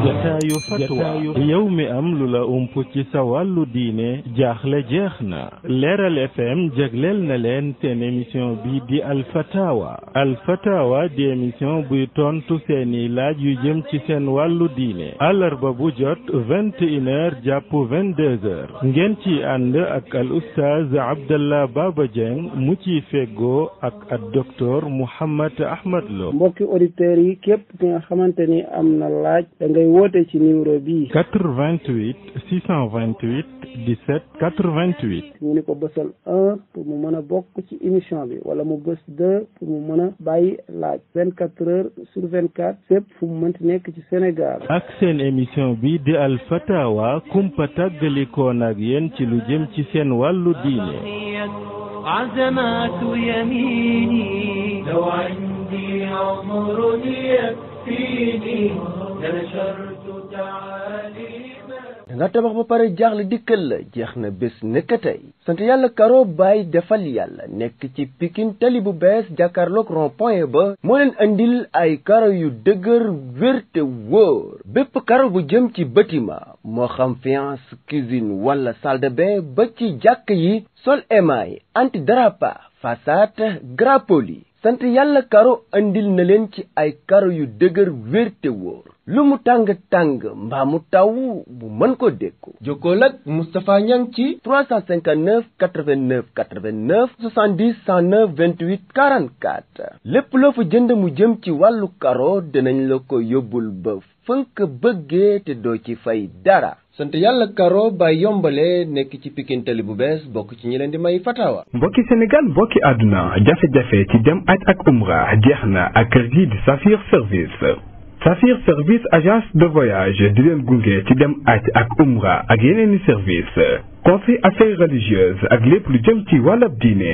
jataayu fatwa yow mi am lu la ump ci sa wàllu diine jaaxle jeex na Leeral FM jagleel na leen seen émission bi di alfatawa di émission buy tontu seeni laaj yu jëm ci seen wàllu diine àllarba bu jot 21h jàpp 22h ngeen ci ànd ak al oustaz Abdallah Baba Dieng mu ci feggoo ak docteur Mouhammad Ahmad Lo. mbokki auditeurs yi képp ki nga xamante ni am na laaj da ngay woote ci numéro bii 88 628 17 88. ñu ni ko bësal 1 pour mu mën a bokk ci émission bi wala mu bës 2 pour mu mën a bàyyi laaj 24 heures sur 24 fépp fu mu mënti nekk ci Sénégal. ak seen émission bi di al fatawa kumpa tàggalikoon ak yéen ci lu jëm ci seen wàllu diine. عزمات يميني لو عندي عمر يكفيني لنشرت تعاليما. nga tabax ba pare jaaxle dikkal la jeex na bés nekk tey sant yàlla Karo Baye defal yàlla nekk ci Pikine tali bu bees jàkkaarloog rond-point ba moo leen andil ay karo yu dëgër wér te wóor bépp karo bu jëm ci bâtiment moo xam faïence cuisine wala salle de bain ba ci jàkk yi sol émail anti-dérapage façade gras poli sant yàlla Karo andil na leen ci ay karo yu dëgër wér te wóor lu mu tàng-tàng mbaa mu taw bu mën ko dékku jokkool ak Moustapha Niang ci 359 89 89 70 109 28 44 lépp loo fa jënd mu jëm ci wàllu karo dinañ la ko yóbbul ba fënk bëggee te doo ci fay dara sant yàlla Karo Baye yombale nekk ci Pikine tali bu bees bokk ci ñi leen di may fatawa. mbokki Sénégal mbokki àdduna jafe-jafe ci dem aj ak umra jeex na ak kër gi di Safir Service agence de voyage di leen gunge ci dem aj ak umra ak yeneeni service conseil affaires religieuses ak lépp lu jëm ci wàllab diine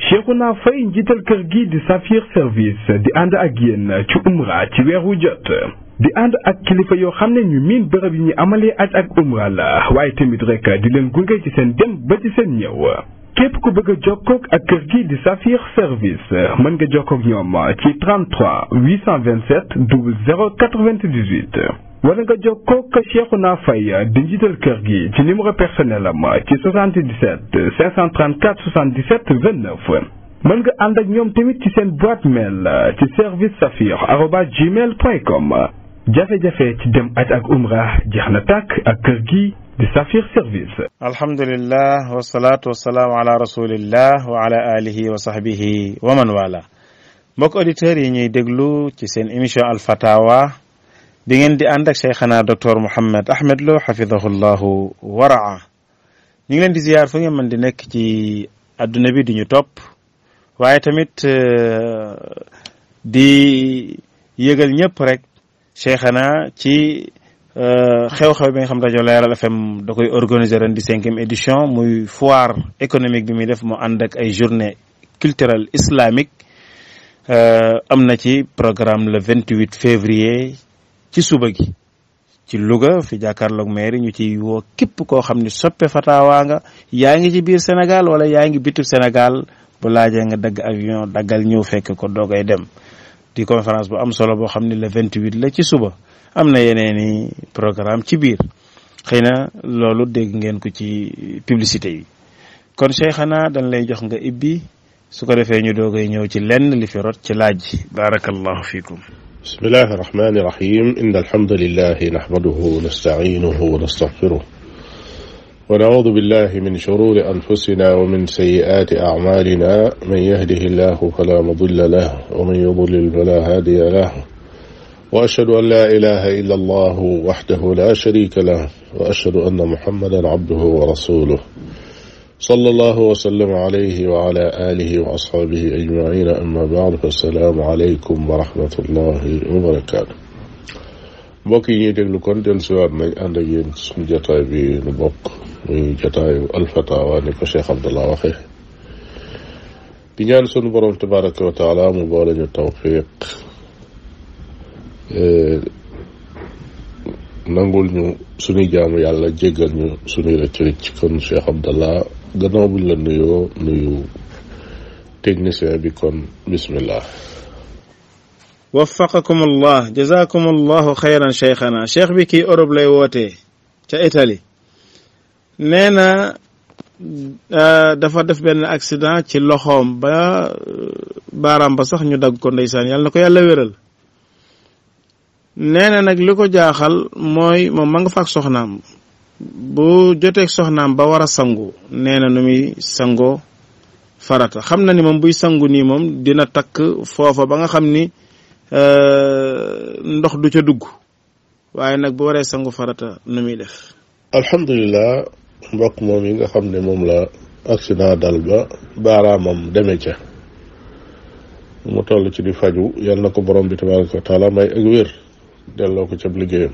Cheikhouna Faye njiital kër gi di Safir Service di ànd ak yéen ci umra ci weeru jot di ànd ak kilifa yoo xam ne ñu miin bërëb yi ñu amalee aj ak umra la waaye tamit rek di leen gunge ci seen dem ba ci seen ñëw képp ku bëgg a jokkoog ak kër gi di Safir Service mën nga jokkoog ñoom ci 33 827 00 98 wala nga jokkoog Cheikhouna Faye di njiital kër gi ci numéro personnel am ci 77 534 77 29 mën nga ànd ak ñoom tamit ci seen boîte mail ci servicesafir@gmail.com jafe-jafe ci dem aj ak umra jeex na tàkk ak kër gi di Safir Service. alhamdulillah wasalaatu wasalaamu ala rasulillah wa ala alihi wa sahbihi wa man wala mbokk auditeurs yi ñuy déglu ci seen émission al fatawa bi ngeen di ànd ak cheikhana docteur Mouhammad Ahmad Lo xafidahullahu waraa ñu ngi leen di ziyaar fu ngeen mën di nekk ci adduna bi di ñu topp waaye tamit di yëgal ñëpp rek cheikhana ci xew-xew bi nga xam rajo Leeral FM da koy organiser ren di 5e édition muy foire économique bi muy def mu ànd ak ay journée culturelle islamique am na ci programme le 28 février ci suba gi ci Louga fi jàkkaarloog mairie ñu ci woo képp koo xam ne soppe fatawa nga yaa ngi ci biir Sénégal wala yaa ngi bitu Sénégal bu laajee nga dagg avion daggal ñëw fekk ko doogay dem di conférence bu am solo boo xam ne le 28 la ci suba am na yeneeni programme ci biir xëy na loolu dégg ngeen ko ci publicité yi kon Cheikhana dañ lay jox nga ibbi su ko defee ñu doogay ñëw ci lenn li fi rot ci laaj ji barakallahu fiikum bismillahi irrahmani irrahim inna alhamdulillahi nahmaduhu wa nasta'inuhu wa nastaghfiruh wa na'udhu billahi min shururi anfusina wa min sayyiati a'malina man yahdihillahu fala mudilla lahu wa man yudlil fala hadiya lahu وأشهد أن لا إله إلا الله وحده لا شريك له وأشهد أن محمدا عبده ورسوله صلى الله وسلم عليه وعلى آله وأصحابه أجمعين أما بعد فالسلام عليكم ورحمة الله وبركاته mbokk yi ñuy déglu kon dellusiwaat nañ ànd ak yéen suñu jotaay bi nu bokk muy jotaayu alfatawa ni ko Cheikh Abdallah waxee di ñaan sunu borom tabaraka wa taala mu boole ñu tawfiq nangul ñu suñuy jaamu yàlla jéggal ñu suñuy rëcc rëcc kon Cheikh Abdallah gannaaw buñ la nuyoo nuyu technicien bi kon bismillah waffaqakum allah jazakum allahu xayran cheikhana cheikh bi kii Europe lay wootee ca Italie nee na dafa def benn accident ci loxoom ba baaraam ba sax ñu dagg ko ndeysaan yàlla na ko yàlla wéral nee na nag li ko jaaxal mooy moom ma nga fa ak soxnaam bu joteeg soxnaam ba war a sangu nee na nu muy sangoo farata xam na ni moom buy sangu nii moom dina takk foofa ba nga xam ni ndox du ca dugg waaye nag bu waree sangu farata nu muy def. alhamdulilah mbokk moom yi nga xam ne moom la accident dal ba baaraamam deme ca mu toll ci di faju yal na ko borom bi tabaraka wa taala may ak wér delloo ko ca liggéeyam.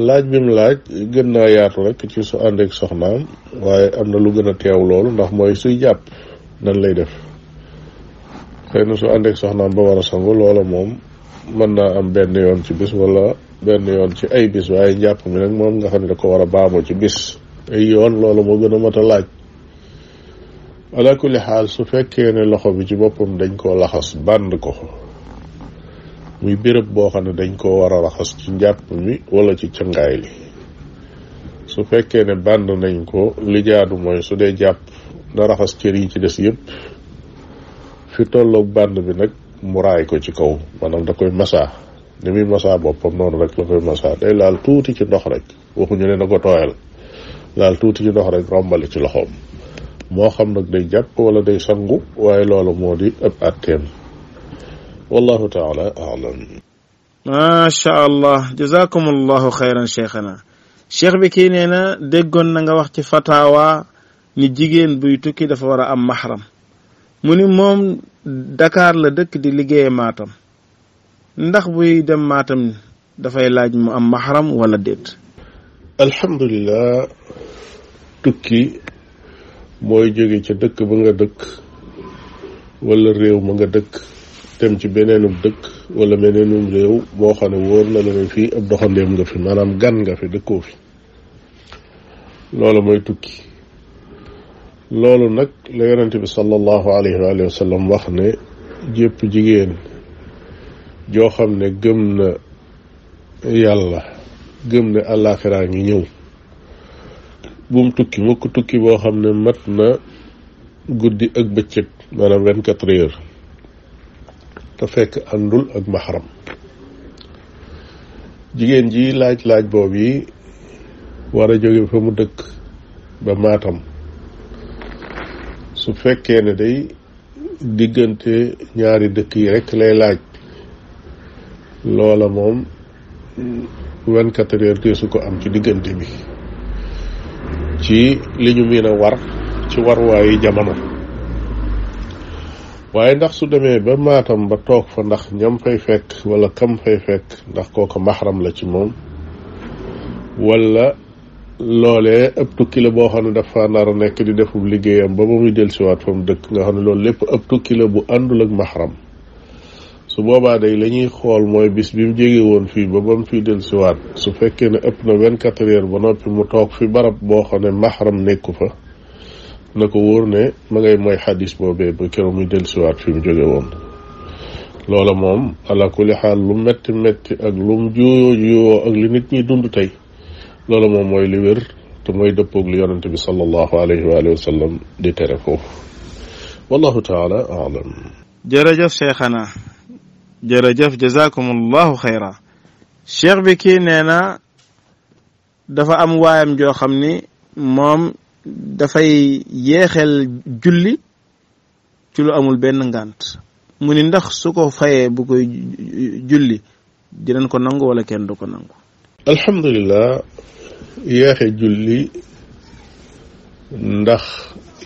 laaj bi mu laaj gën naa yaatu rek ci su àndeek soxnaam waaye am na lu gën a teew loolu ndax mooy suy jàpp nan lay def xëy na su àndeek soxnaam ba war a sangu loola moom mën naa am benn yoon ci bis wala benn yoon ci ay bis waaye njàpp mi nag moom nga xam ne da ko war a baamoo ci bis ay yoon loolu moo gën a mat a laaj. ala kulli xaal su fekkee ne loxo bi ci boppam dañ koo laxas bànd ko muy béréb boo xam ne dañ koo war a raxas ci njàpp mi wala ci cangaay li su fekkee ne bànd nañ ko li jaadu mooy su dee jàpp na raxas cër yi ci des yépp fi tolloog bànd bi nag mu raay ko ci kaw maanaam da koy masaa ni muy masaa boppam noonu rek la koy masaa day laal tuuti ci ndox rek waxuñu ne na ko tooyal laal tuuti ci ndox rek rombali ci loxoom moo xam nag day jàpp wala day sangu waaye loolu moo di ëpp atteem wallahu taala aalam. macha allah jazakum allahu xayran cheikhana cheikh bi kii nee na déggoon na nga wax ci fatawa ni jigéen buy tukki dafa war a am mahram mu ni moom Dakar la dëkk di liggéeye Matam ndax buy dem Matam dafay laaj mu am mahram wala déet. alhamdulilah tukki mooy jóge ca dëkk ba nga dëkk wala réew ma nga dëkk dem ci beneenum dëkk wala beneenum réew boo xam ne wóor na la ne fii ab doxandeem nga fi maanaam gan nga fi dëkkoo fi loolu mooy tukki. loolu nag la yonente bi sallallahu alayhi wa sallam wax ne jépp jigéen joo xam ne gëm na yàlla gëm ne àllaaxiraa ngi ñëw bum tukki mukk tukki boo xam ne mat na guddi ak bëccëg maanaam 24 heures te fekk àndul ak mahram. jigéen ji laaj boobu yi war a jóge fa mu dëkk ba Matam su fekkee ne day diggante ñaari dëkk yi rek lay laaj loola moom 24 heures te su ko am ci diggante bi ci li ñu mën a war ci warwaayu jamono waaye ndax su demee ba Matam ba toog fa ndax ñam fay fekk wala kam fay fekk ndax kooku mahram la ci moom wala loolee ëpp tukki la boo xam ne dafa nar a nekk di defub liggéeyam ba muy dellusiwaat fa mu dëkk nga xam ne loolu lépp ëpp tukki la bu àndul ak mahram su boobaa day la ñuy xool mooy bis bi mu jóge woon fii ba mu fiy dellusiwaat su fekkee ne ëpp na 24 heures ba noppi mu toog fi barab boo xam ne mahram nekku fa na ko wóor ne ma ngay mooy xadis boobee ba keroog muy dellusiwaat fi mu jóge woon. loola moom ala kulli xaal lu metti metti ak lu mu juyoo ak li nit ñi dund tey loola moom mooy li wér te mooy dëppoog li yonente bi sallallahu alayhi wa sallam di tere foofu wallahu taala aalam. jërëjëf cheikhana jërëjëf jazakumullahu xayra. cheikh bi kii nee na dafa am waayam joo xam ni moom dafay yeexel julli ci lu amul benn ngànt mu ni ndax su ko fayee bu koy julli dinañ ko nangu wala kenn du ko nangu. alhamdulilah yeexe julli ndax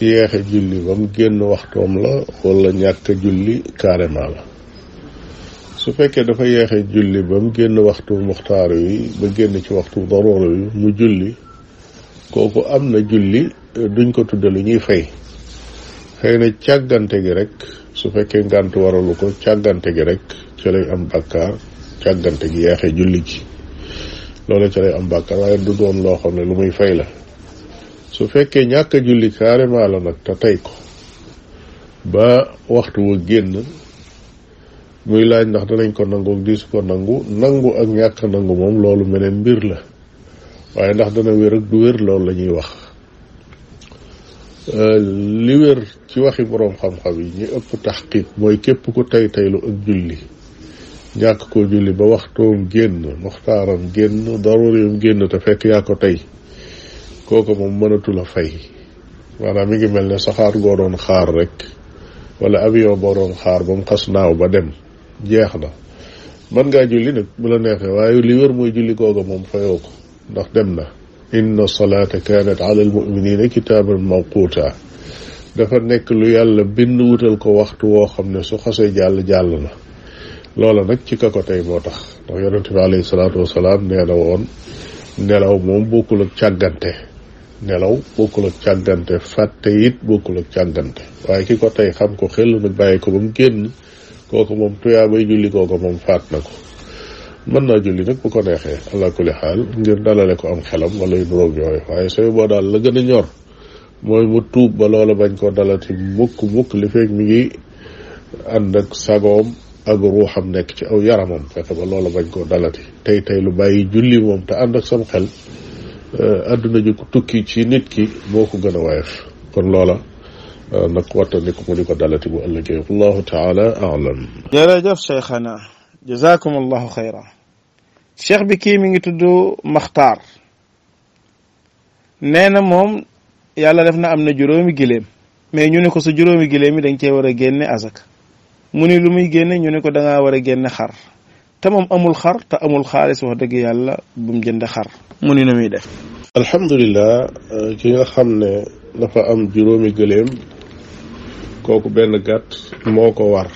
yeexe julli ba mu génn waxtoom la wala ñàkk julli carrément la. su fekkee dafa yeexe julli ba mu génn waxtu muxtaar yi ba génn ci waxtu daruura yi mu julli kooku am na julli duñ ko tudde lu ñuy fay xëy na càggante gi rek su fekkee ngànt waralu ko càggante gi rek ci lay am bàkkaar càggante gi yeexe julli gi loolu ci lay am bàkkaar waaye du doon loo xam ne lu muy fay la. su fekkee ñàkk a julli carrément la nag te tey ko ba waxtu wa génn muy laaj ndax danañ ko nangu ak diis ko nangu ak ñàkk nangu moom loolu meneen mbir la waaye ndax dana wér ak du wér loolu la ñuy wax. li wér ci waxi boroom xam-xam yi ñi ëpp taxqiq mooy képp ku taylu ak julli ñàkk koo julli ba waxtoom génn muxtaaram génn daruriyum génn te fekk yaa ko tey kooku moom mënatul a fay maanaam mi ngi mel ne saxaar goo doon xaar rek wala avion boo doon xaar ba mu xas naaw ba dem jeex na mën ngaa julli nag bu la neexee waaye li wér mooy julli googa moom fayoo ko ndax dem na. inna salaata kaanat ala almuminina kitaaban mawquuta dafa nekk lu yàlla bind wutal ko waxtu woo xam ne su xasee jàll na loola nag ci ka ko tey moo tax ndax yonente bi alayhi salaatu wasalaam nee na woon nelaw moom bokkul ak càggante fàtte it bokkul ak càggante waaye ki ko tey xam ko xel nag bàyyi ko ba mu génn kooku moom tuyaa bay julli kooku moom faat na ko mën naa julli nag bu ko neexee ala kulli xaal ngir dalale ko am xelam wala yu nuróog yooyu waaye sooy boo daal la gën a ñor mooy mu tuub ba loola bañ koo dalati mukk li fekk mi ngi ànd ak sagoom ak ruuxam nekk ci aw yaramam fexe ba loola bañ koo dalati tey lu bàyyi julli moom te ànd ak sam xel àdduna ji ko tukki ci nit ki moo ko gën a woyof kon loola nag wattandiku mu di ko dalati bu ëllëgee wallahu taala a'lam. jërëjëf cheikhana jazakum allahu xayra. cheikh bi kii mi ngi tudd Maxtaar nee na moom yàlla def na am na juróomi giléem mais ñu ne ko sa juróomi giléem yi dañ cee war a génne azaka mu ni lu muy génne ñu ne ko dangaa war a génne xar te moom amul xar te amul xaalis wax dëgg yàlla bu mu jënd xar mu ni nu muy def. alhamdulilah ki nga xam ne dafa am juróomi gëléem kooku benn gàtt moo ko war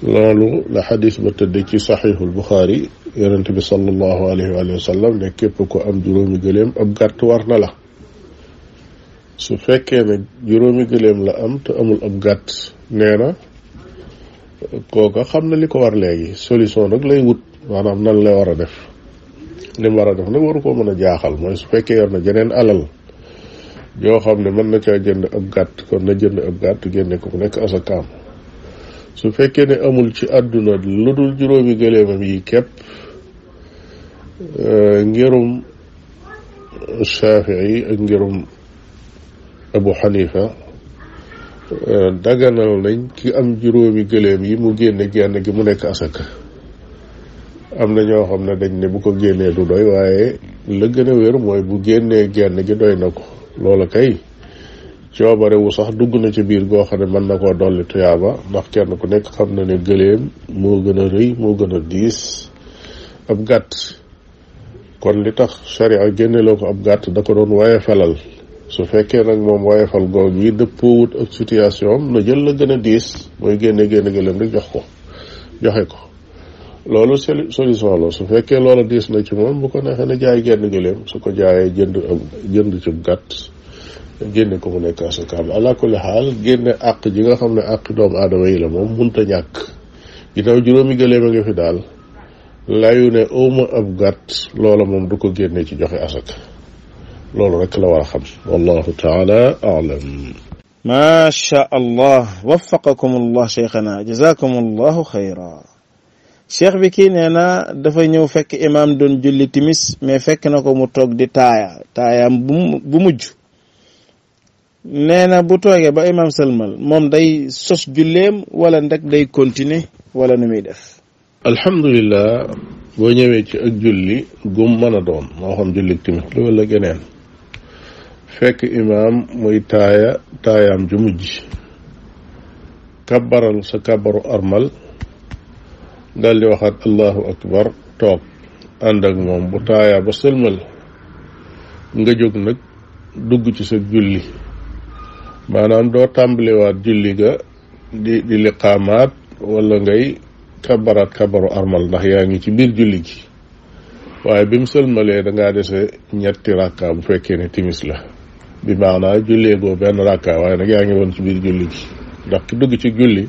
loolu la xadis ba tëdd ci saxiixul Buxaari yonent bi sallallahu alayhi wa sallam ne képp ko am juróomi gëléem ab gàtt war na la su fekkee ne juróomi gëléem la am te amul ab gàtt nee na kooka xam na li ko war léegi solution nag lay wut maanaam nan la war a def li mu war a def nag waru koo mën a jaaxal mooy su fekkee yor na jeneen alal yoo xam ne mën na caa jënd ab gàtt kon na jënd ab gàtt génne ko mu nekk asakaam su fekkee ne amul ci àdduna lu dul juróomi gëléemam yi képp ngirum Shafii ak ngirum Abu Xanifa daganal nañ ki am juróomi gëléem yi mu génne genn gi mu nekk asaka am na ñoo xam ne dañ ne bu ko génnee du doy waaye la gën a wér mooy bu génnee genn gi doy na ko loola kay coobare wu sax dugg na ci biir goo xam ne mën na koo dolli tuyaaba ndax kenn ku nekk xam na ne gëléem moo gën a rëy moo gën a diis ab gàtt kon li tax sharia génneloo ko ab gàtt da ko doon waaye falal su fekkee nag moom waaye fal goog yi dëppoowut ak situation am na jël la gën a diis mooy génne gëléem rek joxe ko loolu solution la su fekkee loola diis na ci moom bu ko neexee ne jaay genn gëléem su ko jaayee jënd ci gàtt génne ko mu nekk asakaam ala kulli xaal génne àq ji nga xam ne àq doomu aadama yi la moom munta ñàkk ginnaaw juróomi gëléem a ngi fi daal layu ne awma ab gàtt loola moom du ko génne ci joxe asaka loolu rek la war a xam wallahu taala a'lam. macha allah waffaqakum allah cheikhana jazakum allahu xayra. cheikh bi kii nee na dafa ñëw fekk imam doon julli timis mais fekk na ko mu toog di taayaam bu mujj nee na bu toogee ba imam sëlmal moom day sos julleem wala ndek day continuer wala nu muy def. alhamdulilah boo ñëwee ci ak julli gum mën a doon moo xam julli timis la wala geneen fekk imam muy taayaam ju mujj kabbaral sa kabbaru armal daldi waxaat allahu akbar toog ànd ak moom bu taayaa ba sëlmal nga jóg nag dugg ci sa julli maanaam doo tàmbaliwaat julli ga di liqaamaat wala ngay kabaraat kabaru armal ndax yaa ngi ci biir julli gi waaye bi mu sëlmalee dangaa dese ñetti rakka bu fekkee ne timis la bi maanaa julleegoo benn rakka waaye nag yaa ngi woon ci biir julli gi ndax ki dugg ci julli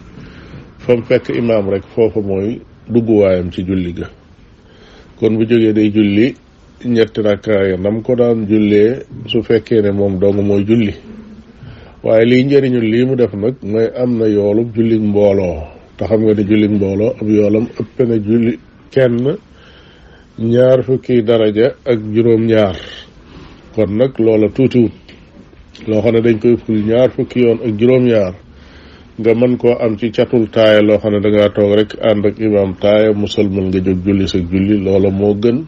fa mu fekk imaam rek foofu mooy dugguwaayam ci julli ga kon bu jógee day julli ñetti rakka ya nam ko daan jullee su fekkee ne moom dong mooy julli waaye liy njëriñul lii mu def nag mooy am na yoolub julli mbooloo te xam nga ne julli mbooloo ab yoolam ëpp na julli kenn 20 daraja ak juróom-ñaar kon nag loola tuutiwut loo xam ne dañ koy ful 20 yoon ak juróom-ñaar nga mën koo am ci catul taaya loo xam ne dangaa toog rek ànd ak imaam taaya musalmal nga jóg julli sa julli loola moo gën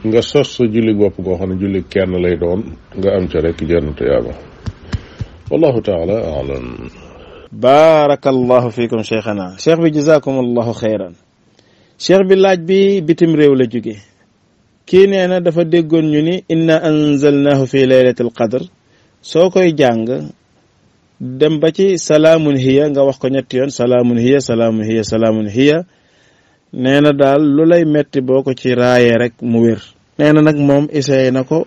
nga sos sa julli bopp goo xam ne julli kenn lay doon nga am ca rek jenn tuyaaba wallahu taala alam. baarakallahu fiikum cheikhana cheikh bi jazakum allahu xayran. cheikh bi laaj bi bitim réew la jóge kii nee na dafa déggoon ñu ni inna anzalnahu fi laylatil qadr soo koy jàng dem ba ci salaamun hiya nga wax ko ñetti yoon salaamun hiya salaamun hiya salaamun hiya nee na daal lu lay metti boo ko ci raayee rek mu wér. nee na nag moom essayé na ko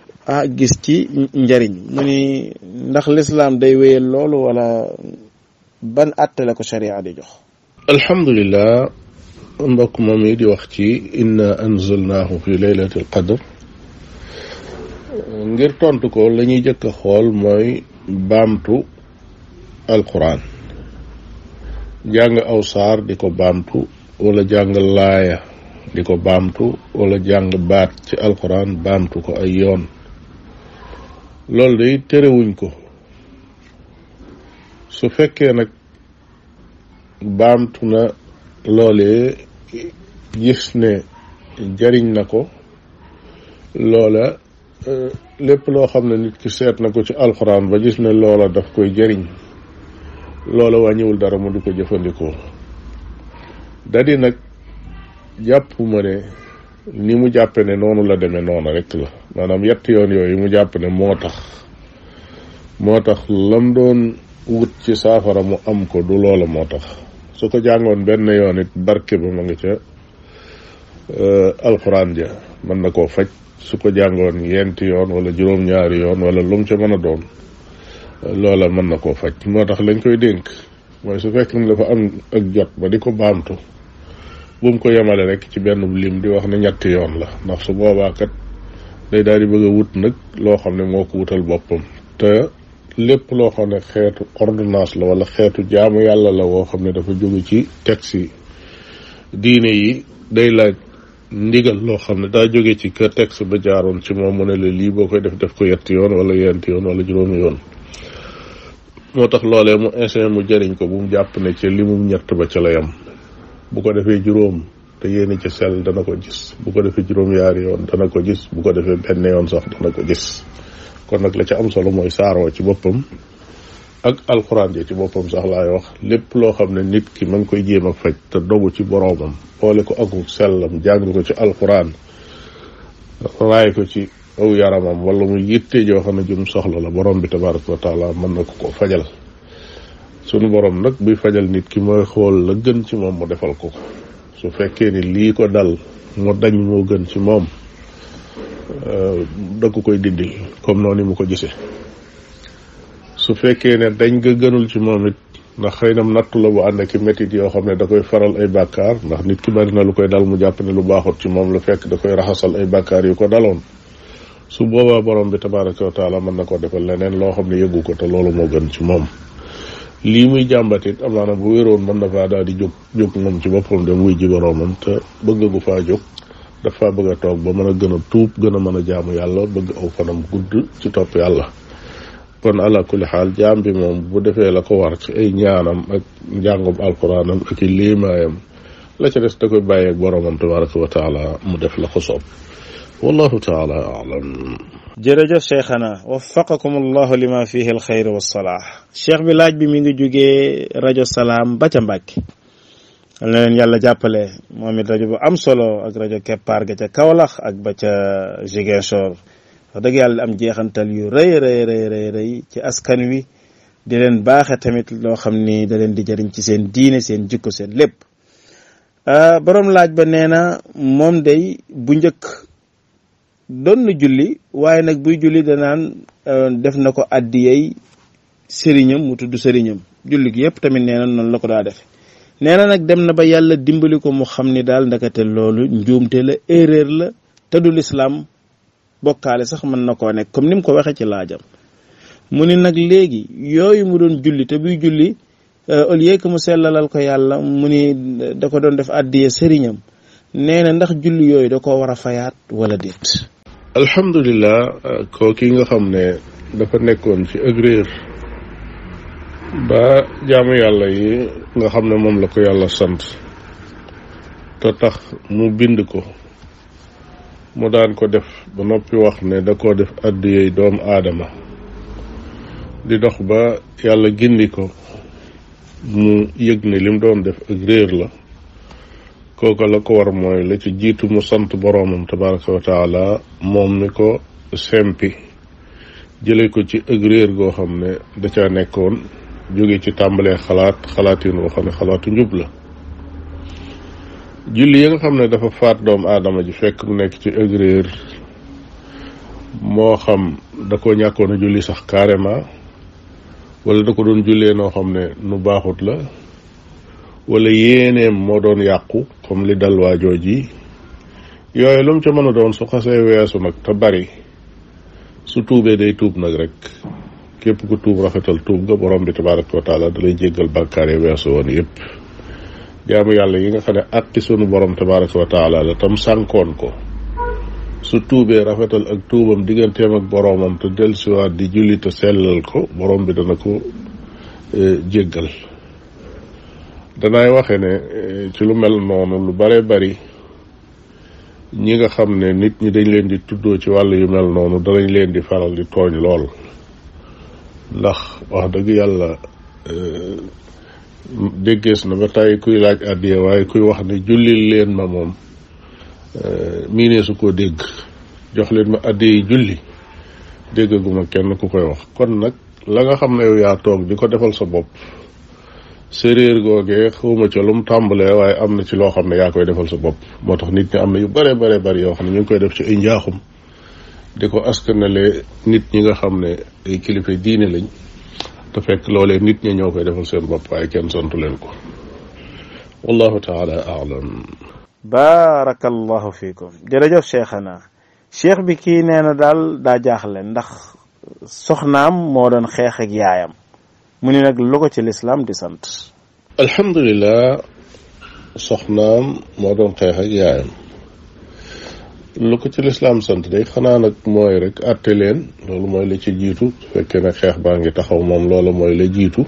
gis ci njariñ mu ni ndax lislaam day wéyal loolu wala ban àtte la ko sharia di jox. alhamdulillah mbokk moom yi di wax ci inna anzalnaahu fi laylatil qadr ngir tontu ko la ñuy jëkk a xool mooy baamtu alquran jàng aw saar di ko baamtu wala jàng laaya di ko baamtu wala jàng baat ci alquran baamtu ko ay yoon loolu day terewuñ ko su fekkee nag baamtu na loolee gis ne jariñ na ko loola lépp loo xam ne nit ki seet na ko ci alxuraan ba gis ne loola daf koy jariñ loola wàññiwul dara mu di ko jëfandikoo dadi nag jàpp ma ne ni mu jàppe ne noonu la demee noonu rek la maanaam yetti yoon yooyu mu jàpp ne moo tax lam doon wut ci saafara mu am ko du loola moo tax su ko jàngoon benn yoon it barke ba ma nga ca alxuraan ja mën na koo faj su ko jàngoon yenti yoon wala juróom-ñaari yoon wala lum ca mën a doon loola mën na koo faj moo tax lañ koy dénk mooy su fekk ne dafa am ak jot ba di ko baamtu bu mu ko yemale rek ci benn lim di wax ne ñetti yoon la ndax su boobaa kat day daal di bëgg a wut nag loo xam ne moo ko wutal boppam te lépp loo xam ne xeetu ordonnance la wala xeetu jaamu yàlla la woo xam ne dafa jóge ci texte diine yi day laaj ndigal loo xam ne daa jóge ci ka texte ba jaaroon ci moom mu ne la lii boo koy def ko yetti yoon wala yenti yoon wala juróomi yoon moo tax loolee mu instant mu jëriñ ko bu mu jàpp ne ca limum ñett ba ca la yam bu ko defee juróom te yéene ci sell dana ko gis bu ko defee juróom-yaari yoon dana ko gis bu ko defee benn yoon sax dana ko gis kon nag la ca am solo mooy saaroo ci boppam ak alxuraan ji ci boppam sax laay wax lépp loo xam ne nit ki ma ngi koy jéem a faj te dogu ci boroomam boole ko ak sellam jàng ko ci alxuraan raay ko ci aw yaramam wala muy yitte joo xam ne jum soxla la borom bi tabaraka wa taala mën na ko fajal sunu borom nag buy fajal nit ki mooy xool la gën ci moom mu defal ko su fekkee ni lii ko dal mu dañ moo gën ci moom da ko koy dindil comme noonu mu ko gisee su fekkee ne dañ nga gënul ci moom it ndax xëy na nattu la bu ànd ak métit yoo xam ne da koy faral ay bàkkaar ndax nit ki bari na lu koy dal mu jàpp ne lu baaxut ci moom lu fekk da koy raxasal ay bàkkaar yu ko daloon su boobaa borom bi tabaraka wa taala mën na ko defal leneen loo xam ne yëgu ko te loolu moo gën ci moom lii muy jàmbat it amaana bu wéroon mën na faa daal di jóg moom ci boppam dem wuy ji boroomam te bëgg gu faa jóg dafa bëgg a toog ba mën a gën a tuub gën a mën a jaamu yàlla bëgg aw fanam gudd ci topp yàlla kon ala kulli xaal jaam bi moom bu defee la ko war ci ay ñaanam ak njàngum alquraanam ak i liimaayam la ca des da koy bàyyeeg boroomam tabaraka wa taala mu def la ko soob wallahu taala alam. jërëjëf cheikhana waffaqakum allahu lima fihi alxayr wassalah cheikh bi laaj bi mi ngi jógee rajo salaam ba ca Mbàkke al na leen yàlla jàppale moom it rajo bu am solo ak rajo keppaar ga ca Kaolack ak ba ca Ziguinchor wax dëgg yàlla am jeexantal yu rëy ci askan wi di leen baaxe tamit loo xam ni da leen di jëriñ ci seen diine seen jikko seen lépp borom laaj ba nee na moom day bu njëkk doon na julli waaye nag buy julli danaan def na ko addiyey sëriñam mu tudd sëriñam julli gi yëpp tamit nee na noonu la ko daa defe nee na nag dem na ba yàlla dimbali ko mu xam ni daal ndakate loolu njuumte la erreur la te du lislaam bokkaale sax mën na koo nekk comme ni mu ko waxee ci laajam mu ni nag léegi yooyu mu doon julli te buy julli au lieu que mu sellalal ko yàlla mu ni da ko doon def addiya sëriñam nee na ndax julli yooyu da koo war a fayaat wala déet. alhamdulilah kooki nga xam ne dafa nekkoon ci ak réer ba jaamu yàlla yi nga xam ne moom la ko yàlla sant te tax mu bind ko mu daan ko def ba noppi wax ne da koo def addiyey doomu aadama di dox ba yàlla gindi ko mu yëg ne lim doon def ak réer la kooka la ko war mooy la ci jiitu mu sant boroomam tabaraka wa taala moom mi ko sempi jële ko ci ak réer goo xam ne da caa nekkoon jóge ci tàmbalee xalaatin woo xam ne xalaatu njub la. julli yi nga xam ne dafa faat doomu aadama ji fekk mu nekk ci ak réer moo xam da ko ñàkkoon a julli sax carrément wala da ko doon jullee noo xam ne nu baaxut la wala yéeneem moo doon yàqu comme li dal waajoo ji yooyu lu mu ca mën a doon su xasee weesu nag te bari su tuubee day tuub nag rek képp ku tuub rafetal tuub nga borom bi tabaraka wa taala da lay jéggal bàkkaar yi weesu woon yépp jaamu yàlla yi nga xam ne atti sunu borom tabaraka wa taala la tam sànkoon ko su tuubee rafetal ak tuubam digganteem ak boromam te dellusiwaat di julli te sellal ko borom bi dana ko jéggal. danaay waxe ne ci lu mel noonu lu bare bari ñi nga xam ne nit ñi dañ leen di tuddoo ci wàll yu mel noonu danañ leen di faral di tooñ lool ndax wax dëgg yàlla déggees na ba tey kuy laaj àddiya waaye kuy wax ne jullil leen ma moom miinee su koo dégg jox leen ma àddiya yi julli déggaguma kenn ku koy wax kon nag la nga xam ne yow yaa toog di ko defal sa bopp séréer googee xawma ca lu mu tàmbalee waaye am na ci loo xam ne yaa koy defal sa bopp moo tax nit ñi am na yu bare bari yoo xam ne ñu ngi koy def ci ay njaaxum di ko askanale nit ñi nga xam ne ay kilifa diine lañ te fekk loolee nit ñi ñoo koy defal seen bopp waaye kenn santu leen ko wallahu taala aalam. barakallahu fiikum jërëjëf cheikhana cheikh bi kii nee na daal daa jaaxle ndax soxnaam moo doon xeex ak yaayam mu ni nag lu ko ci lislaam di sant. alhamdulilah soxnaam moo doon xeex ak yaayam lu ko ci lislaam sant day xanaa nag mooy rek àtte leen loolu mooy la ci jiitu su fekkee nag xeex baa ngi taxaw moom loolu mooy la jiitu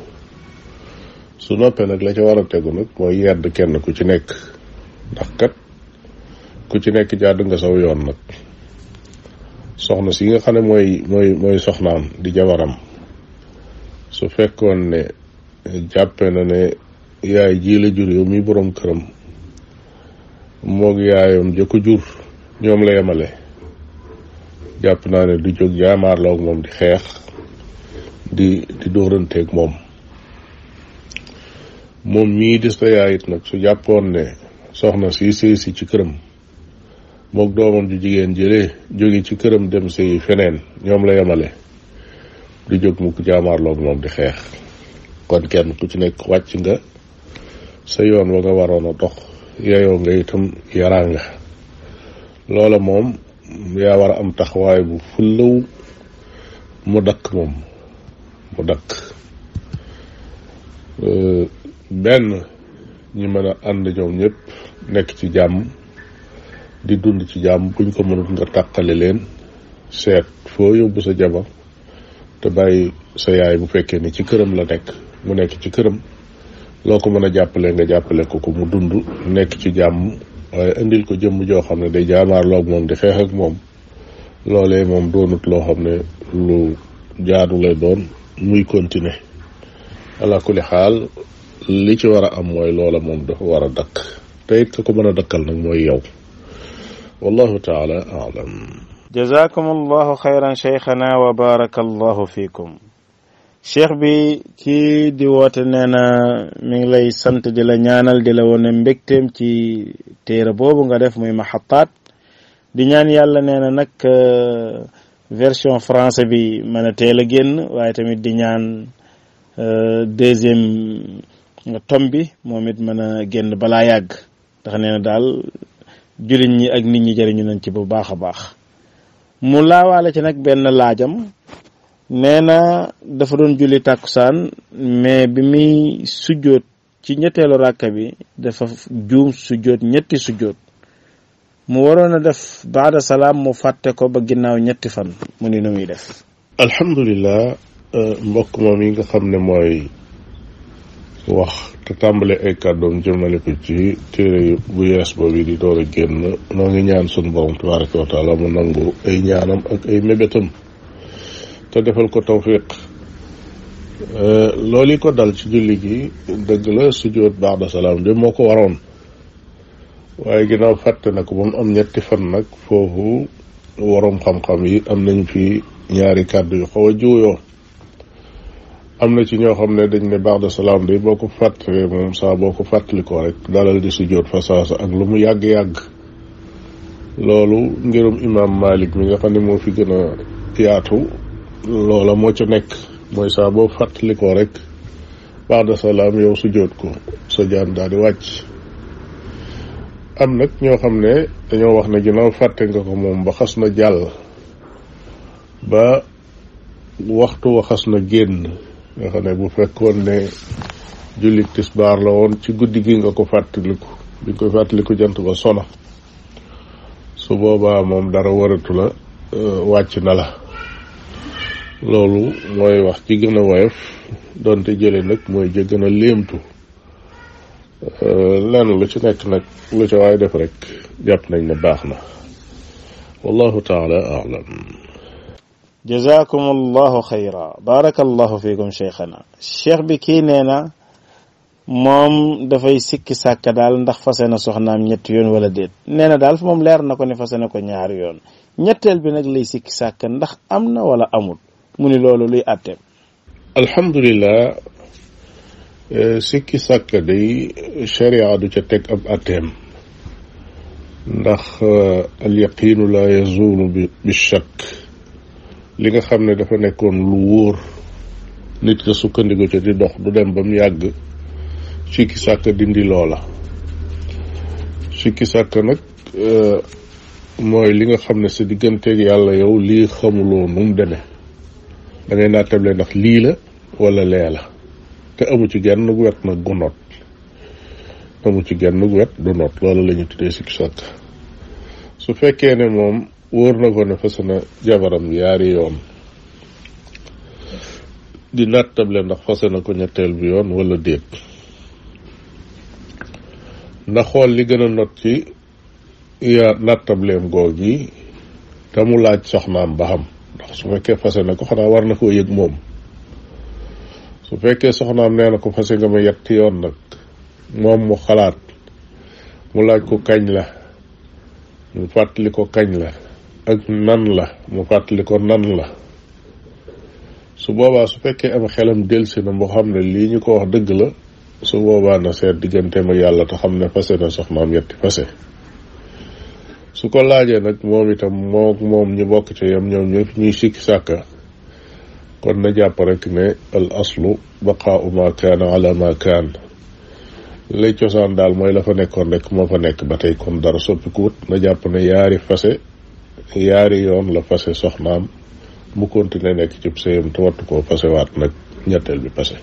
su noppee nag la ca war a tegu nag mooy yedd kenn ku ci nekk ndax kat ku ci nekk jàdd nga saw yoon nag soxna si nga xam ne mooy soxnaam di jabaram su fekkoon ne jàppe na ne yaay ji la jur yow mi boroom këram moog yaayam ja ko jur ñoom la yemale jàpp naa ne du jóg jaamaarloog moom di xeex di dóoranteeg moom mii di sa yaay it nag su jàppoon ne soxna si sëy si ci këram moog doomam ju jigéen jëlee jóge ci këram dem sëy feneen ñoom la yemale du jóg mukk jaamaarloog moom di xeex kon kenn ku ci nekk wàcc nga sa yoon wa nga waroon a dox yeyoo nga itam yaraa nga loola moom yaa war a am taxawaay bu fullaw mu dakk moom mu dakk benn ñi mën a ànd ñoom ñëpp nekk ci jàmm di dund ci jàmm buñ ko mënut nga tàqale leen seet foo yóbbu sa jabar te bàyyi sa yaay bu fekkee ni ci këram la nekk mu nekk ci këram loo ko mën a jàppale nga jàppale ko mu dund nekk ci jàmm waaye indil ko jëmm joo xam ne day jaamaarloog moom di xeex ak moom loolee moom doonut loo xam ne lu jaadu lay doon muy continuer ala kulli xaal li ci war a am mooy loola moom dafa war a dakk te it ka ko mën a dakkal nag mooy yow wallahu taala aalam. jazakum allahu xayran cheikhana wa baraka allahu fiikum. cheikh bi kii di woote nee na mi ngi lay sant di la ñaanal di la wone mbégteem ci téere boobu nga def muy maxataat di ñaan yàlla nee na nag version français bi mën a teel a génn waaye tamit di ñaan deuxième tome bi moom it mën a génn balaa yàgg ndax nee na daal jullit ñi ak nit ñi jëriñu nañ ci bu baax a baax mu laawaale ci nag benn laajam nee na dafa doon julli tàkkusaan mais bi muy sujjóot ci ñetteelu ràkka bi dafa juum sujjóot ñetti sujjóot mu waroon a def baada salaam mu fàtte ko ba ginnaaw ñetti fan mu ni nu muy def. alhamdulilah mbokk moom yi nga xam ne mooy wax te tàmbale ay kàddoom jëmale ko ci téere bu yees boobu di door a génn noo ngi ñaan sunu borom tabaraka wa taala mu nangu ay ñaanam ak ay mébétam te defal ko tawfiq. loolu ko dal ci julli gi dëgg la sujjóot baada salaam de moo ko waroon waaye ginnaaw fàtte na ko ba mu am ñetti fan nag foofu waroom xam-xam yi am nañ fi ñaari kàddu yu xaw a juuyoo. am na ci ñoo xam ne dañ ne baada salaam de boo ko fàttalee moom saa boo ko fàttalikoo rek dalal di sujjóot fa saasa ak lu mu yàgg-yàgg. loolu ngirum imam Malik mi nga xam ne moo fi gën a yaatu loola moo ca nekk mooy saa boo fàttalikoo rek baada salaam yow sujjóot ko sa jaan daal di wàcc. am nag ñoo xam ne dañoo wax ne ginnaaw fàtte nga ko moom ba xas na jàll ba waxtu wa xas na génn nga xam ne bu fekkoon ne julli tisbaar la woon ci guddi gi nga ko fàttaliku bi nga koy fàttaliku jant ba sona su boobaa moom dara waratu la wàcc na la. loolu mooy wax ci gën a woyof doonte jële nag mooy ja gën a léemtu. lenn lu ci nekk nag lu ci waay def rek jàpp nañ ne baax na wallahu taala a'lam. jazakum allahu xayra barakallahu fiikum cheikhana. cheikh bi kii nee na moom dafay sikki sàkka daal ndax fase na soxnaam ñetti yoon wala déet. nee na daal moom leer na ko ne fase na ko ñaari yoon ñetteel bi nag lay sikki sàkka ndax am na wala amul mu ni loolu luy àtteem. alhamdulilah sikki sàkka day sharia du ca teg ab àtteem ndax al yaqiinu la yazulu bi shakk li nga xam ne dafa nekkoon lu wóor nit ka sukkandiku ca di dox du dem ba mu yàgg sikki sàkka dindi loola. sikki sàkka nag mooy li nga xam ne sa digganteeg yàlla yow lii xamuloo nu mu demee da ngay naatable ndax lii la wala lee la te amu ci genn wet nag gu not amu ci genn wet du not loolu la ñu tuddee sikki sàkka. su fekkee ne moom wóor na ko ne fas na jabaram yaari yoon di nattable ndax fase na ko ñetteel bi yoon wala déet ndax xool li gën a not ci yaa nattableem goog yi te mu laaj soxnaam ba xam ndax su fekkee fase na ko xanaa war na koo yëg moom. su fekkee soxnaam nee na ko fase nga ma yetti yoon nag moom mu xalaat mu laaj ko kañ la mu fàttali ko kañ la ak nan la mu fàttali ko nan la su boobaa su fekkee am xelam delsi na moo xam ne lii ñu ko wax dëgg la su boobaa na seet digganteem ak yàlla te xam ne fase na soxnaam yetti fase. su ko laajee nag moom itam moom ñu bokk ci yam ñoom ñëpp ñuy sikki sàkka kon na jàpp rek ne al aslu baqaa'u ma kaana ala ma kaan lay cosaan daal mooy la fa nekkoon rek moo fa nekk ba tey kon dara soppikuwut na jàpp ne yaari yoon la fase soxnaam mu continuer nekk ci sëyam te wattu koo fasewaat nag ñetteel bi fase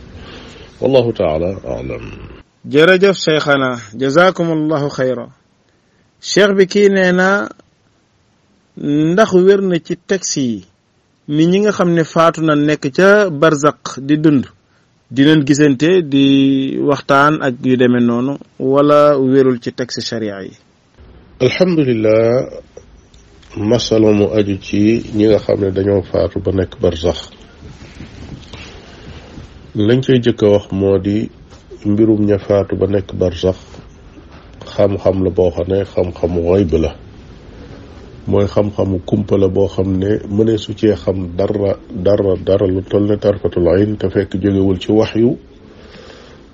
wallahu taala alam. jërëjëf cheikhana jazakum allahu xayra. cheikh bi kii nee na ndax wér na ci texte yi ni ñi nga xam ne faatu na nekk ca barzaq di dund dinañ gisante di waxtaan ak yu demee noonu wala wérul ci texte sharia yi. alhamdulilah masala mu aju ci ñi nga xam ne dañoo faatu ba nekk barzax lañ koy jëkk a wax moo di mbirum ña faatu ba nekk barzax xam-xam la boo xam ne xam-xamu xayb la mooy xam-xamu kumpa la boo xam ne mënee su cee xam dara lu toll ne tarfatul ayn te fekk jógewul ci waxyu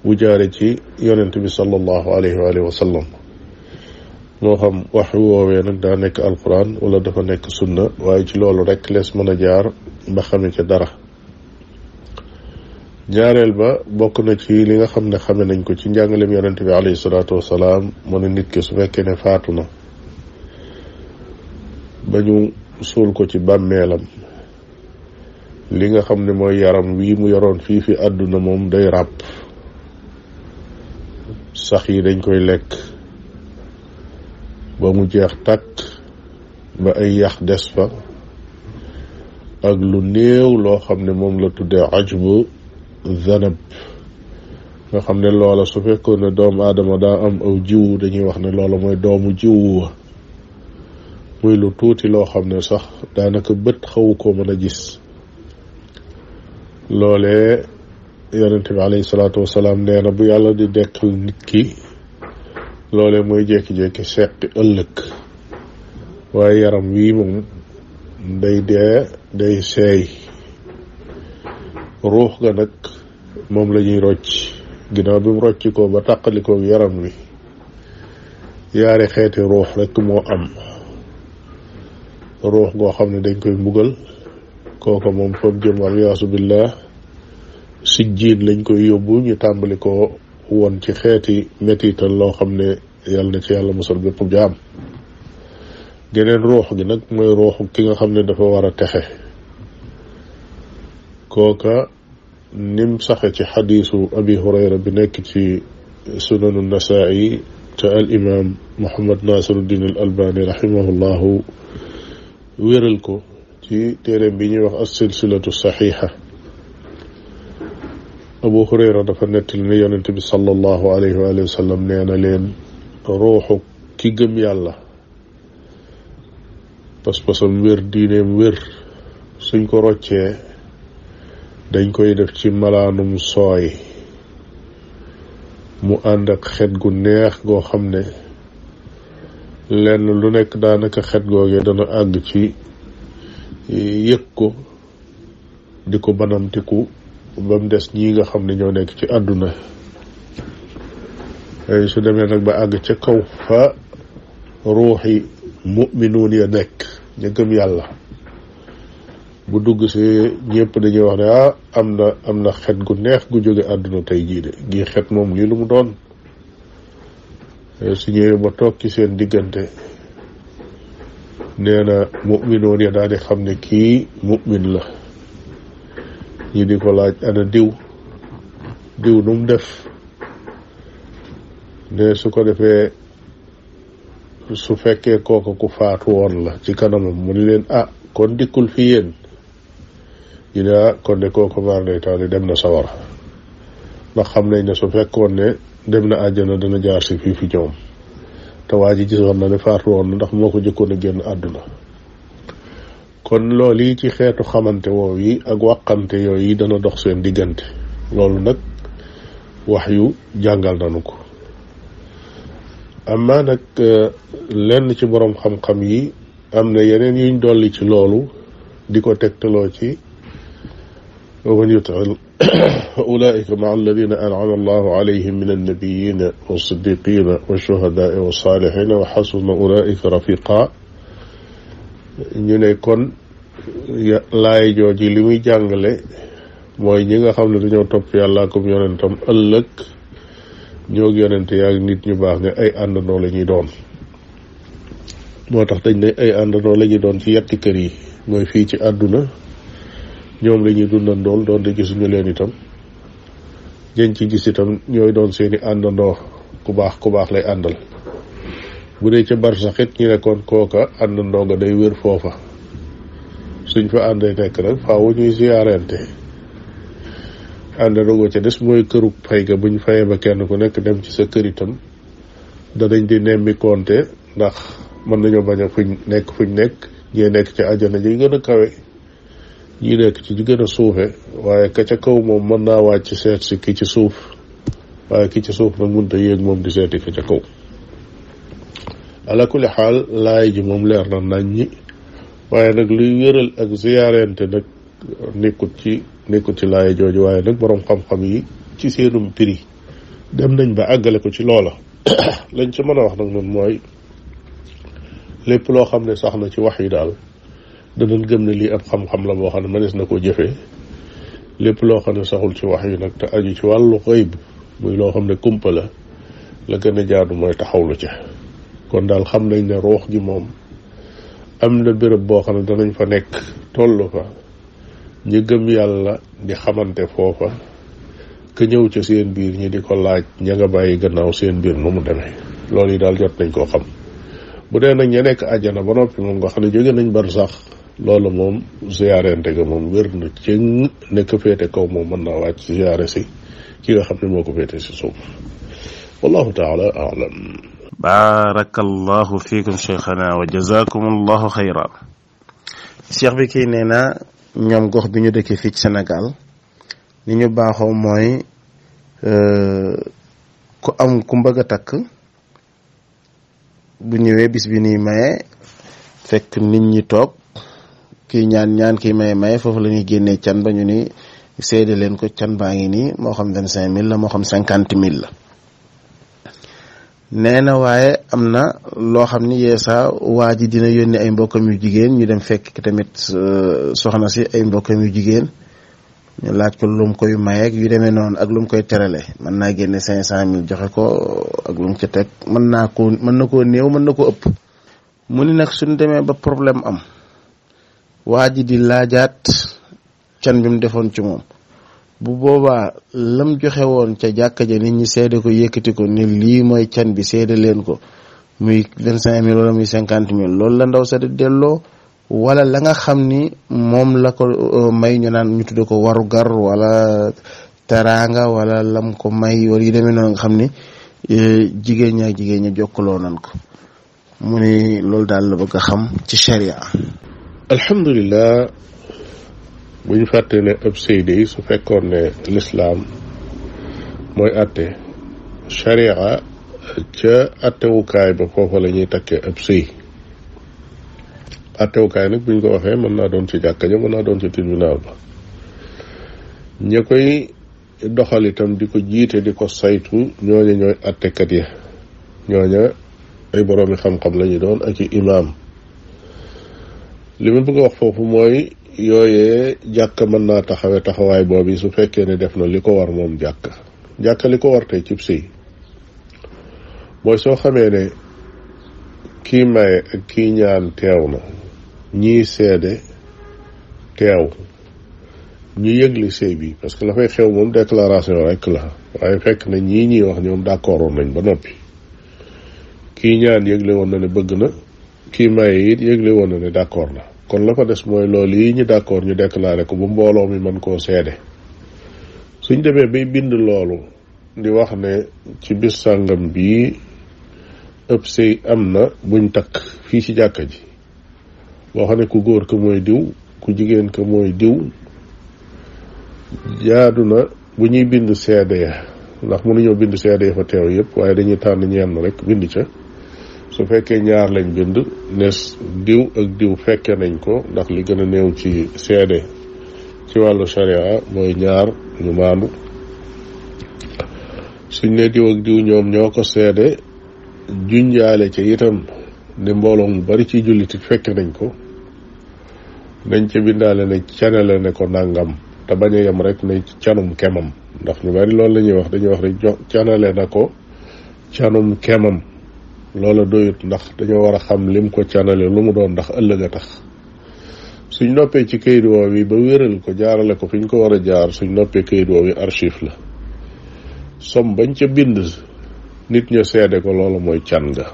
bu jaare ci yonent bi sallallahu alayhi wa alihi wa sallam moo xam waxyu woowee nag daa nekk alquran wala dafa nekk sunna waaye ci loolu rek lees mën a jaar ba xame ca dara. ñaareel ba bokk na ci li nga xam ne xame nañ ko ci njàngaleem yonent bi alayhi salaatu wasalaam mu ne nit ki su fekkee ne faatu na ba ñu suul ko ci bàmmeelam li nga xam ne mooy yaram wii mu yoroon fii fi àdduna moom day ràpp, sax yi dañ koy lekk ba mu jeex tàkk ba ay yax des fa ak lu néew loo xam ne moom la tuddee ajbu zanab, nga xam ne loola su fekkoon ne doomu aadama daa am aw jiwu dañuy wax ne loola mooy doomu jiwu wa, muy lu tuuti loo xam ne sax daanaka bët xawu ko mën a gis. loolee yonente bi alayhi salaatu wasalaam nee na bu yàlla di dekkal nit ki loolee mooy jékki-jékki seqi ëllëg, waaye yaram wii moom day dee day seey. ruux ga nag moom la ñuy rocc, ginnaaw bi mu rocci ko ba tàqalikoo yaram wi, yaari xeeti ruux rek moo am. ruux goo xam ne dañ koy mbugal, kooka moom foofu jëm aliyaasu billah sijjiin lañ koy yóbbu, ñu tàmbali ko woon ci xeeti mettital loo xam ne yàlla na ci yàlla musal bépp jaam. geneen ruux gi nag mooy ruuxu ki nga xam ne dafa war a texe, kooka nim saxe ci xadiisu abi hurayra bi nekk ci sunanu nasaa'i te al imam muhammad nasiruddin al albani rahimahullahu wéral ko ci téereem bi ñuy wax as-silsilatu saxiixa. abu hurayra dafa nettali ne yonente bi sallallahu alayhi wa sallam nee na leen, ruuxu ki gëm yàlla pas-pasam wér, diineem wér, suñ ko roccee dañ koy def ci malaanum sooy mu ànd ak xet gu neex goo xam ne lenn lu nekk daanaka xet googee dana àgg ci yëg ko di ko banamtiku ba mu des ñii nga xam ne ñoo nekk ci àdduna. ay su demee nag ba àgg ca kaw fa ruuxi mu'minuun ya nekk, ña gëm yàlla, bu dugg si ñëpp dañuy wax ne am na xet gu neex gu jóge àdduna tey jii de, gii xet moom lii lu mu doon. su ñëwee ba toog ci seen diggante, nee na mu'minoon ya daal di xam ne kii mu'min la. ñi di ko laaj ana diw nu mu def, ne su ko defee su fekkee kooka ku faatu woon la ci kanamam mu ni leen kon dikkul fi yéen, ñu ne kon de kooku maar day taali dem na sawara, ndax xam nañ ne su fekkoon ne dem na àjjana dana jaar si fii fi ñoom, te waa ji gisoon na ne faatu woon na ndax moo ko jëkkoon a génn àdduna. kon loolu yi ci xeetu xamante woow yi ak waqante yooyu yi dana dox seen diggante, loolu nag wax yu jàngal nanu ko. amma nag lenn ci boroom xam-xam yi am na yeneen yuñ dolli ci loolu di ko tegtaloo ci wa man yuti' ulaa'ika ma'a alladhiina an'ama Allahu alayhim mina an-nabiyyiina was-siddiqiina wash-shuhadaa'i was-saalihiina wa hasuna ulaa'ika rafiiqaa. ñu ne kon laay jooji li muy jàngale mooy ñi nga xam ne dañoo topp yàlla comme yonentam ëllëg ñoog yonente yaag nit ñu baax ne ay àndandoo la ñuy doon. moo tax dañ ne ay àndandoo la ñuy doon ci yetti kër yi, mooy fii ci àdduna ñoom la ñuy dundandool doon de gisuñu leen itam, ñeen ci gis itam ñooy doon seeni àndandoo, ku baax lay àndal. bu dee ca barsax it ñu ne kon kooka àndandoo nga day wér foofa, suñ fa àndee nekk nag faaw ñuy ziyaarente. àndandoo nga ca des mooy kërug fay ga, buñ fayee ba kenn ku nekk dem ci sa kër itam danañ di nemmi konte, ndax mën nañoo bañ a fuñ nekk ñee nekk ci àjjana ji gën a kawe, ñi nekk ci ji gën a suufe, waaye ka ca kaw moom mën naa wàcc seet si ki ci suuf, waaye ki ci suuf nag mënta yéeg moom di seeti ka ca kaw. ala kulli xaal laay ji moom leer na nañ ñi, waaye nag luy wéral ak ziyaarente nag nekkut ci laay jooju, waaye nag boroom xam-xam yi ci seenum prix dem nañ ba àggale ko ci loola. lañ ci mën a wax nag noonu mooy lépp loo xam ne sax na ci wax yi daal danañ gëm ne lii ab xam-xam la boo xam ne mënees na koo jëfee. lépp loo xam ne saxul ci wax yi nag te aju ci wàllu xëyb, muy loo xam ne kumpa la gën a jaadu mooy taxawlu ca. kon daal xam nañ ne ruux gi moom am na béréb boo xam ne danañ fa nekk tollu fa ñi gëm yàlla di xamante foofa ka ñëw ca seen biir ñi di ko laaj ña nga bàyyi gannaaw seen biir nu mu demee loolu yi daal jot nañ koo xam. bu dee nag ña nekk àjjana ba noppi moom nga xam ne jóge nañ bar sax loolu moom ziyaarente ga moom wér na cëng nekk féete kaw moom mën naa wàcc ziyaare si ki nga xam ne moo ko féete si suuf wallahu taala alam. barakallahu fiikum cheikhana wa jazakum allahu xayra. cheikh bi kii nee na ñoom gox bi ñu dëkkee fii ci Sénégal ni ñu baaxoo mooy ku am ku bëgg a takk bu ñëwee bis bi nii maye fekk nit ñi toog kii ñaan kii maye foofu la ñuy génnee can ba ñu ni seede leen ko can baa ngi nii moo xam 25 000 la moo xam 50 000 la. nee na waaye am na loo xam ni yeesa waa ji dina yónni ay mbokkam yu jigéen ñu dem fekk tamit soxna si ay mbokkam yu jigéen ñu laaj ko lu mu koy mayeeg yu demee noonu ak lu mu koy terale mën naa génne 500 000 joxe ko ak lu mu ca teg mën na koo néew mën na ko ëpp. mu ni nag suñ demee ba problème am waa ji di laajaat can bi mu defoon ci moom bu boobaa lam joxe woon ca jàkka ja nit ñi seede ko yëkkati ko ni lii mooy can bi seede leen ko muy 25 000 wala muy 50 000 loolu la ndaw sa di delloo wala la nga xam ni moom la ko may ñu naan ñu tudde ko waru gar wala teraanga wala lam ko may wala yu demee noonu nga xam ni jigéen ña jokkaloo nan ko mu ni loolu daal la bëgg a xam ci sharia. alhamdulilah bu ñu fàttee ne ab sëy de su fekkoon ne lislaam mooy atte sharia ca attewukaay ba foofa la ñuy takkee ab sëy. attewukaay nag bu ñu ko waxee mën naa doon ci jàkka ja mën naa doon ci tribunal ba ña koy doxal itam di ko jiite di ko saytu ñooña ñooy attekat ya ñooña ay boroomi xam-xam la ñu doon ak i imaam. li ma bëgg a wax foofu mooy yooyee jàkka mën naa taxawee taxawaay boobu su fekkee ne def na li ko war moom jàkka li ko war tey cib sëy mooy soo xamee ne kii maye ak kii ñaan teew na ñii seede teew ñu yëgli sëy bi parce que la fay xew moom déclaration rek la waaye fekk na ñii wax ñoom d'accord woon nañ ba noppi kii ñaan yëgle woon na ne bëgg na kii maye it yëgle woon na ne d'accord na kon la fa des mooy loolu yi ñu d'accord ñu déclaré ko ba mbooloo mi mën koo seede suñ demee bay bind loolu di wax ne ci bis sàngam bii ëpp sëy am na buñ takk fii ci jàkka ji boo xam ne ku góor ka mooy diw ku jigéen ka mooy diw jaadu na bu ñuy bind seede ya ndax mënuñoo bind seede ya fa teew yëpp waaye dañuy tànn ñenn rek bind ca su fekkee ñaar lañ bind nes diw ak diw fekke nañ ko ndax li gën a néew ci seede ci wàllu sharia mooy ñaar ñu maandu suñ ne diw ak diw ñoom ñoo ko seede junjaale ca itam ne mbooloo mu bari ci jullit it fekke nañ ko dañ ca bindaale ne canale ne ko nangam te bañ a yem rek ne canum kemam ndax ñu bari loolu la ñuy wax dañuy wax rek canale na ko canum kemam loola doyut ndax dañoo war a xam lim ko canale lu mu doon ndax ëllëg a tax suñ noppee ci kayit woow yi ba wéral ko jaarale ko fi ñu ko war a jaar suñ noppee kayit woow yi archive la som bañ ca bind nit ña seede ko loola mooy can nga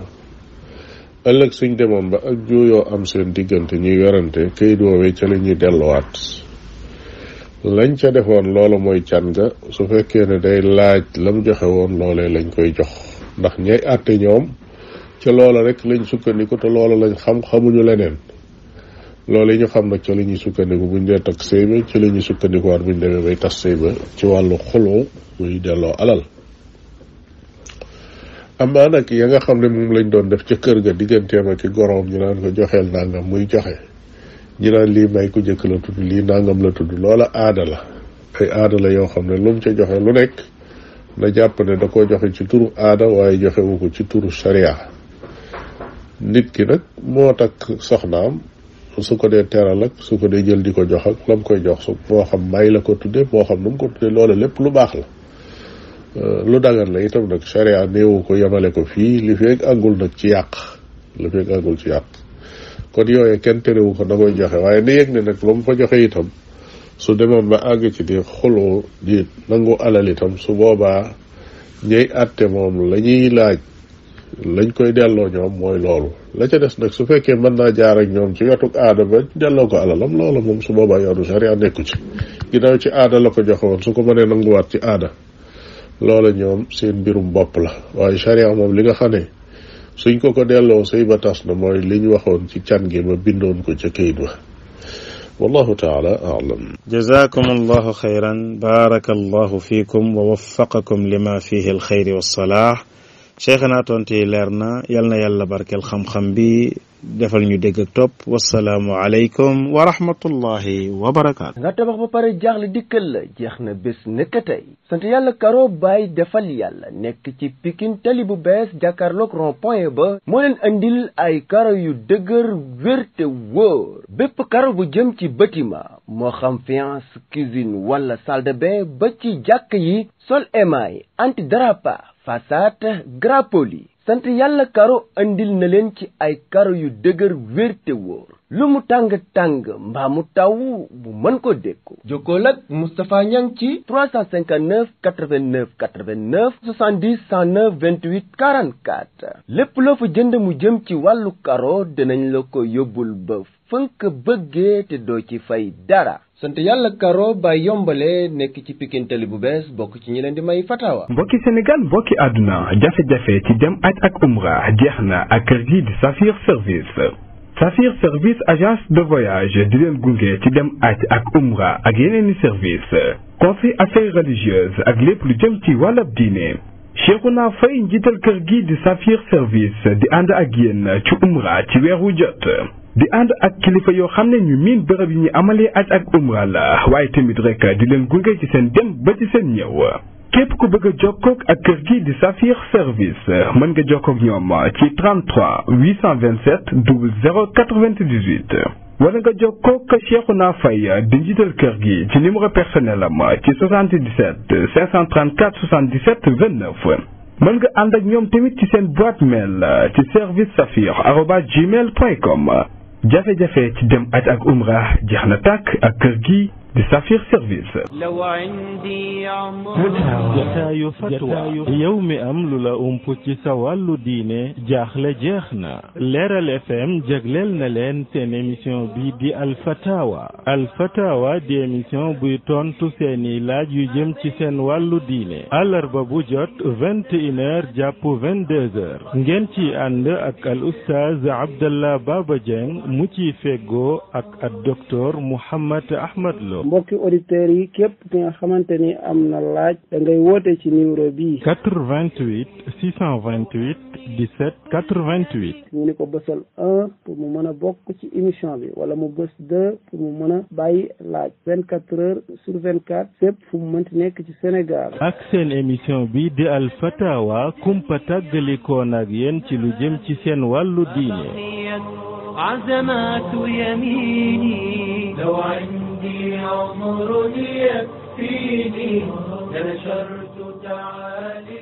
ëllëg suñ demoon ba ak jooyoo am seen diggante ñuy werante kayit woowee ca la ñuy delluwaat lañ ca defoon loola mooy can nga su fekkee ne day laaj lam joxe woon loolee lañ koy jox ndax ñay àtte ñoom ca loola rek lañ sukkandiku te loola lañ xamuñu leneen loolu yi ñu xam nag ca la ñuy sukkandiku buñ dee takk sëy ba ci la ñuy sukkandikuwaat buñ demee bay tas sëy ba ci wàllu xuloo muy delloo alal. amaa nag ya nga xam ne moom lañ doon def ca kër ga digganteem ak i goroom ñu naan ko joxeel nangam muy joxe ñu naan lii may ku jëkk la tudd lii nangam la tudd loola aada la ay aada la yoo xam ne lu mu ca joxe lu nekk na jàpp ne da koo joxe ci turu aada waaye joxewu ko ci turu sharia. nit ki nag moo takk soxnaam su ko dee teral ak su ko dee jël di ko jox ak la mu koy jox su moo xam may la ko tudde moo xam nu mu ko tudde loola lépp lu baax la lu dagan la itam nag sharia néewu ko yemale ko fii li feeg àggul nag ci yàq li feeg àggul ci yàq kon yooye kenn terewu ko da koy joxe waaye ni yëg ne nag lu mu fa joxe itam su demoon ba àgg ci di xuloo di nangu alal itam su boobaa ñey àtte moom la ñuy laaj lañ koy delloo ñoom mooy loolu la ca des nag su fekkee mën naa jaar ak ñoom ci wetuk aada ba delloo ko alalam loola moom su boobaa yoonu sharia nekku ci ginnaaw ci aada la ko joxe woon su ko mënee nanguwaat ci aada loola ñoom seen mbirum bopp la waaye sharia moom li nga xam ne suñ ko delloo sëy ba tas na mooy liñ waxoon ci can gi ma bindoon ko ca këyit wa wallahu taala a'lam. jazakum allahu xayran barakallahu fiikum wa waffaqakum lima fihi alxayri wassalah. cheikhana tontu yi leer na yal na yàlla barkeel xam-xam bi defal ñu dégg ak topp wasalaamu aleykum wa rahmatullahi wa barakaatu. nga tabax ba pare jaaxle dikkal la jeex na bés nekk tey sant yàlla karo baay defal yàlla nekk ci Pikine tali bu bees jàkkaarloog rond point ba moo leen andil ay karo yu dëgër wér te wóor bépp karo bu jëm ci bâtiment moo xam fiance cuisine wala salle de bain ba ci jàkk yi sol émail antidérapant façade gras poli sant yàlla karo andil na leen ci ay karo yu dëgër wér te wóor lu mu tàng-tàng mbaa mu taw bu mën ko dékku jokkool ak Moustapha Niang ci 359 89 89 70 109 28 44 lépp loo fa jënd mu jëm ci wàllu karo dinañ la ko yóbbul ba fënk bëggee te doo ci fay dara sant yàlla karo ba yombale nekk ci Pikine tali bu bees bokk ci ñi leen di may fatawa. mbokki Sénégal mbokki àdduna jafe-jafe ci dem aj ak umra jeex na ak kër gi di Safir Service. Safir Service agence de voyage di leen gunge ci dem aj ak umra ak yeneen i service conseil affaires religieuses ak lépp lu jëm ci wàllab diine. Cheikhouna Faye njiital kër gi di Safir Service di ànd ak yéen ci umra ci weeru jot. di ànd ak kilifa yoo xam ne ñu miin bërëb yi ñu amalee aj ak umra la waaye tamit rek di leen gunge ci seen dem ba ci seen ñëw képp ku bëgg a jokkoog ak kër gi di Safir Service mën nga jokkoog ñoom ci 33 827 00 98 wala nga jokkoog Cheikhouna Faye di njiital kër gi ci numéro personnel am ci 77 534 77 29 mën nga ànd ak ñoom tamit ci seen boîte mail ci service safir@gmail.com jafe-jafe ci dem aj ak umra jeex na tàkk ak kër gi di Safir Service. jataayu fatwa yow mi am lu la ump ci sa wàllu diine jaaxle jeex na Leeral FM jagleel na leen seen émission bi di Alfatawa di émission buy tontu seeni laaj yu jëm ci seen wàllu diine àllarba bu jot 21h jàpp 22h ngeen ci ànd ak al oustaz Abdallah Baba Dieng mu ci feggoo ak docteur Mouhammad Ahmad Lo. mbokki auditeurs yi képp ki nga xamante ni am na laaj da ngay woote ci numéro bii 88 628 17 88 ñu ni ko bësal 1 pour mu mën a bokk ci émission bi wala mu bës 2 pour mu mën a bàyyi laaj 24 heures sur 24 fépp fu mu mënti nekk ci Sénégal ak seen émission bi di Al Fatawa kumpa tàggalikoon ak yéen ci lu jëm ci seen wàllu diine عزمات يميني لو عندي عمر يكفيني لنشرت تعالي